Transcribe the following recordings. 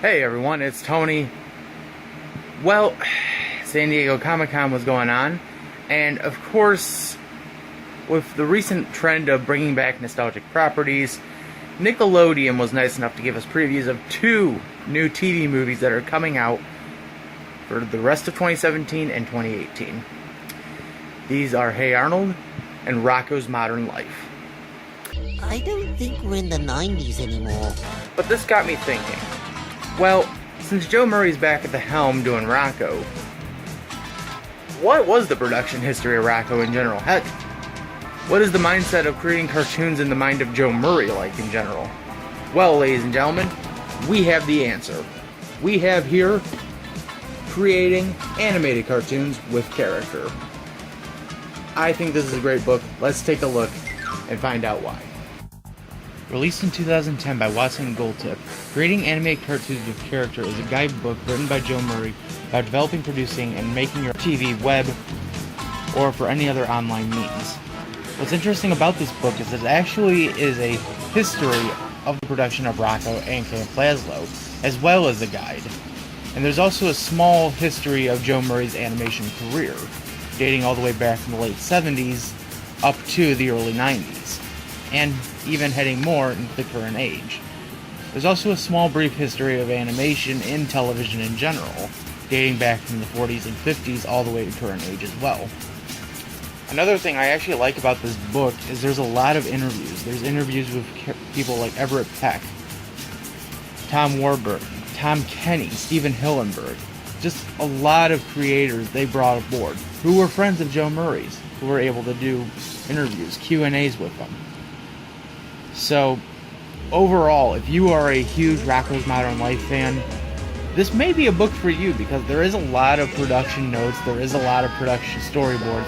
Hey everyone, it's Tony. Well, San Diego Comic-Con was going on, and of course, with the recent trend of bringing back nostalgic properties, Nickelodeon was nice enough to give us previews of 2 new TV movies that are coming out for the rest of 2017 and 2018. These are Hey Arnold and Rocko's Modern Life. I don't think we're in the 90s anymore. But this got me thinking. Well, since Joe Murray's back at the helm doing Rocko, what was the production history of Rocko in general? Heck, what is the mindset of creating cartoons in the mind of Joe Murray like in general? Well, ladies and gentlemen, we have the answer. We have here creating animated cartoons with character. I think this is a great book. Let's take a look and find out why. Released in 2010 by Watson & Goldtip, Creating Animated Cartoons with Character is a guidebook written by Joe Murray about developing, producing, and making your TV, web, or for any other online means. What's interesting about this book is it actually is a history of the production of Rocko and Camp Lazlo, as well as a guide. And there's also a small history of Joe Murray's animation career, dating all the way back from the late 70s up to the early 90s, and even heading more into the current age. There's also a small brief history of animation in television in general, dating back from the 40s and 50s all the way to current age as well. Another thing I actually like about this book is there's a lot of interviews. There's interviews with people like Everett Peck, Tom Warburton, Tom Kenny, Stephen Hillenburg. Just a lot of creators they brought aboard who were friends of Joe Murray's, who were able to do interviews, Q&As with them. So, overall, if you are a huge Rocko's Modern Life fan, this may be a book for you because there is a lot of production notes, there is a lot of production storyboards,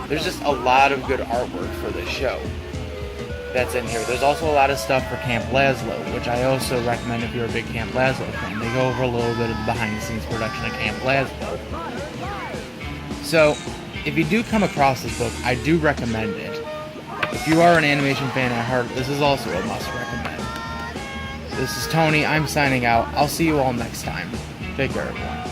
there's just a lot of good artwork for this show that's in here. There's also a lot of stuff for Camp Lazlo, which I also recommend if you're a big Camp Lazlo fan. They go over a little bit of the behind-the-scenes production of Camp Lazlo. So, if you do come across this book, I do recommend it. If you are an animation fan at heart, this is also a must recommend. This is Tony, I'm signing out. I'll see you all next time. Take care, everyone.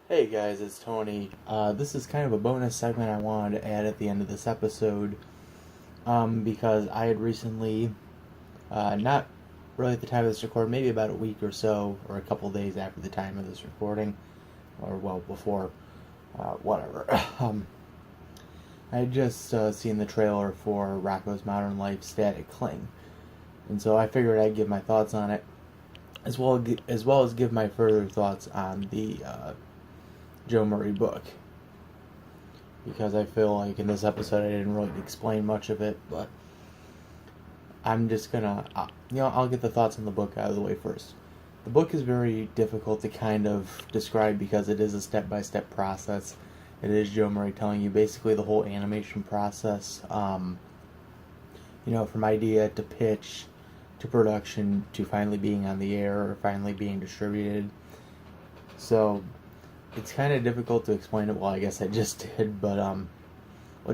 Hey guys, it's Tony. This is kind of a bonus segment I wanted to add at the end of this episode because I had recently, not really at the time of this recording, maybe about a week or so, or a couple days after the time of this recording, or well, before, whatever. I had just seen the trailer for Rocko's Modern Life Static Cling, and so I figured I'd give my thoughts on it, as well as give my further thoughts on the Joe Murray book, because I feel like in this episode I didn't really explain much of it, but I'm just gonna, I'll get the thoughts on the book out of the way first. The book is very difficult to kind of describe because it is a step-by-step process. It is Joe Murray telling you basically the whole animation process, from idea to pitch to production to finally being on the air or finally being distributed. So it's kind of difficult to explain it. Well, I guess I just did, but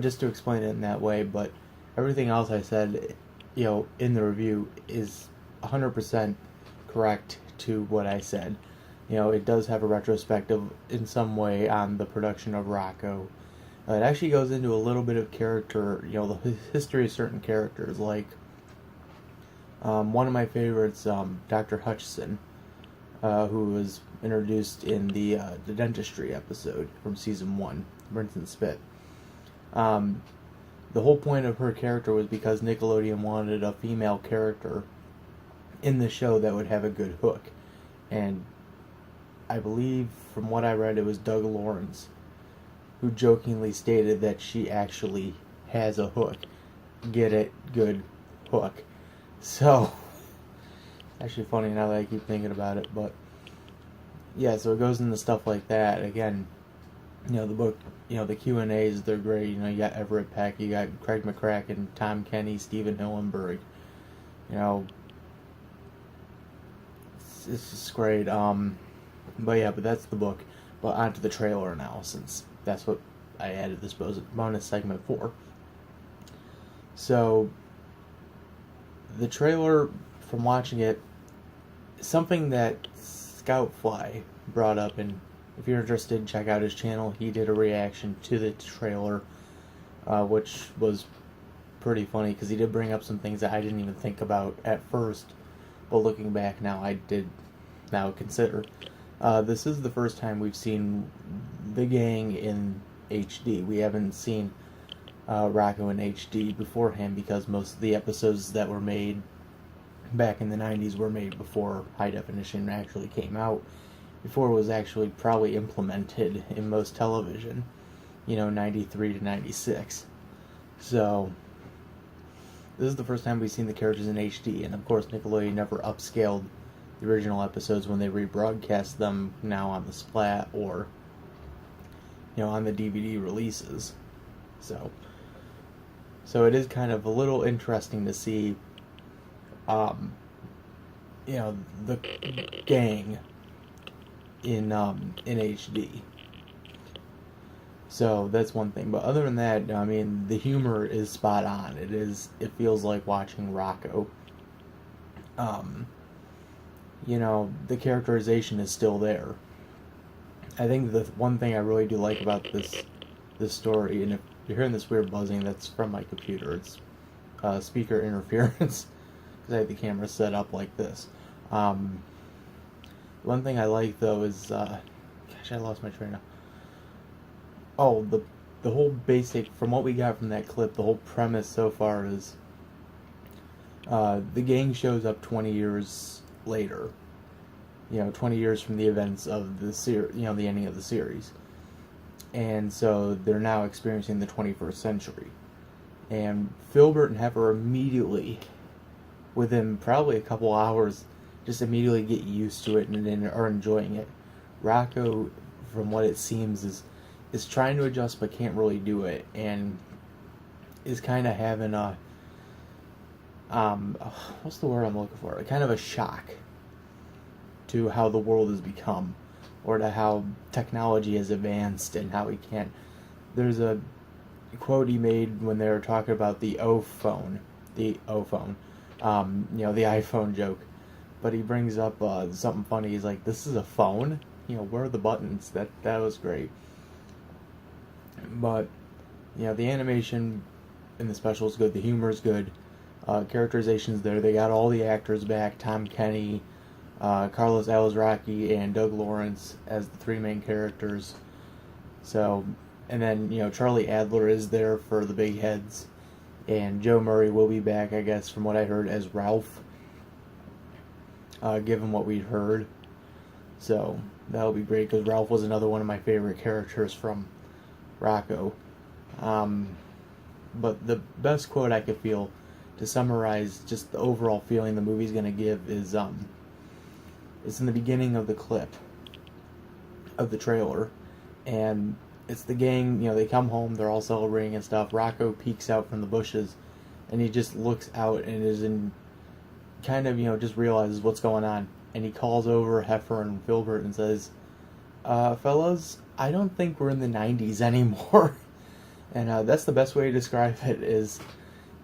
just to explain it in that way. But everything else I said, in the review is 100% correct to what I said. It does have a retrospective in some way on the production of Rocko. It actually goes into a little bit of character, the history of certain characters, like one of my favorites, Dr. Hutchison, who was introduced in the dentistry episode from season 1, Rinse and Spit. The whole point of her character was because Nickelodeon wanted a female character in the show that would have a good hook. And I believe, from what I read, it was Doug Lawrence who jokingly stated that she actually has a hook. Get it? Good hook. So, actually funny now that I keep thinking about it, but yeah, so it goes into stuff like that. Again, the book, the Q&As, they're great. You got Everett Peck, you got Craig McCracken, Tom Kenny, Stephen Hillenburg. It's just great. But that's the book. But onto the trailer now, since that's what I added this bonus segment for. So, the trailer, from watching it, something that Scoutfly brought up, and if you're interested, check out his channel. He did a reaction to the trailer, which was pretty funny, because he did bring up some things that I didn't even think about at first, but looking back now, I did now consider. This is the first time we've seen the gang in HD. We haven't seen Rocko in HD beforehand, because most of the episodes that were made back in the 90s were made before high definition actually came out, before it was actually probably implemented in most television, 93 to 96. So, this is the first time we've seen the characters in HD, and of course Nickelodeon never upscaled the original episodes when they rebroadcast them now on the Splat or, on the DVD releases. So it is kind of a little interesting to see, the gang in HD. So that's one thing. But other than that, the humor is spot on. It feels like watching Rocko. The characterization is still there. I think the one thing I really do like about this story, and if you're hearing this weird buzzing, that's from my computer. It's speaker interference, because I have the camera set up like this. One thing I like, though, is I lost my train of... Oh, the whole basic, from what we got from that clip, the whole premise so far is the gang shows up 20 years later. 20 years from the events of the the ending of the series. And so they're now experiencing the 21st century. And Filbert and Heifer immediately, within probably a couple hours, just immediately get used to it and are enjoying it. Rocko, from what it seems, is trying to adjust but can't really do it, and is kind of having a what's the word I'm looking for? Kind of a shock to how the world has become, or to how technology has advanced, and how he can't. There's a quote he made when they were talking about the O-phone, the iPhone joke, but he brings up something funny. He's like, "This is a phone? Where are the buttons?" That was great. But the animation in the special is good. The humor is good. Characterization's there. They got all the actors back: Tom Kenny, Carlos Alazraqui, and Doug Lawrence as the three main characters. So, and then Charlie Adler is there for the big heads, and Joe Murray will be back, I guess, from what I heard, as Ralph. Given what we'd heard, so that'll be great, because Ralph was another one of my favorite characters from Rocko. But the best quote I could feel to summarize just the overall feeling the movie's going to give is it's in the beginning of the clip of the trailer, and it's the gang. They come home, they're all celebrating and stuff. Rocko peeks out from the bushes, and he just looks out and is in kind of just realizes what's going on, and he calls over Heifer and Filbert and says, fellas, I don't think we're in the 90s anymore. And that's the best way to describe it, is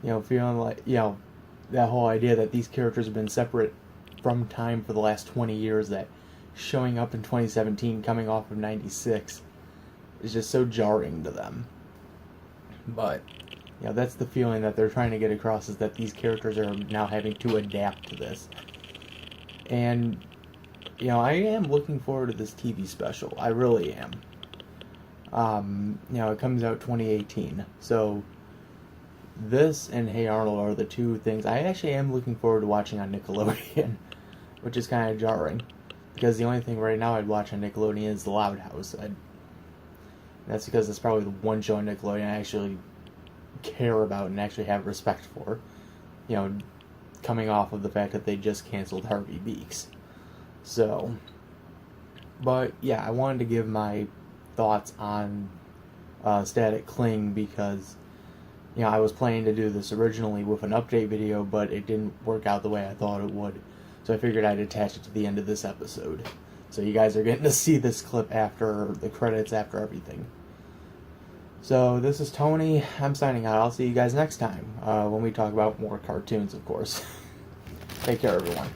feeling like that whole idea that these characters have been separate from time for the last 20 years, that showing up in 2017 coming off of 96 is just so jarring to them. But that's the feeling that they're trying to get across, is that these characters are now having to adapt to this. And, I am looking forward to this TV special. I really am. It comes out 2018. So this and Hey Arnold are the two things I actually am looking forward to watching on Nickelodeon, which is kind of jarring, because the only thing right now I'd watch on Nickelodeon is The Loud House. That's because it's probably the one show on Nickelodeon I actually care about and actually have respect for. Coming off of the fact that they just canceled Harvey Beaks. So, but yeah, I wanted to give my thoughts on Static Cling because, I was planning to do this originally with an update video, but it didn't work out the way I thought it would. So I figured I'd attach it to the end of this episode. So you guys are getting to see this clip after the credits, after everything. So this is Tony. I'm signing out. I'll see you guys next time when we talk about more cartoons, of course. Take care, everyone.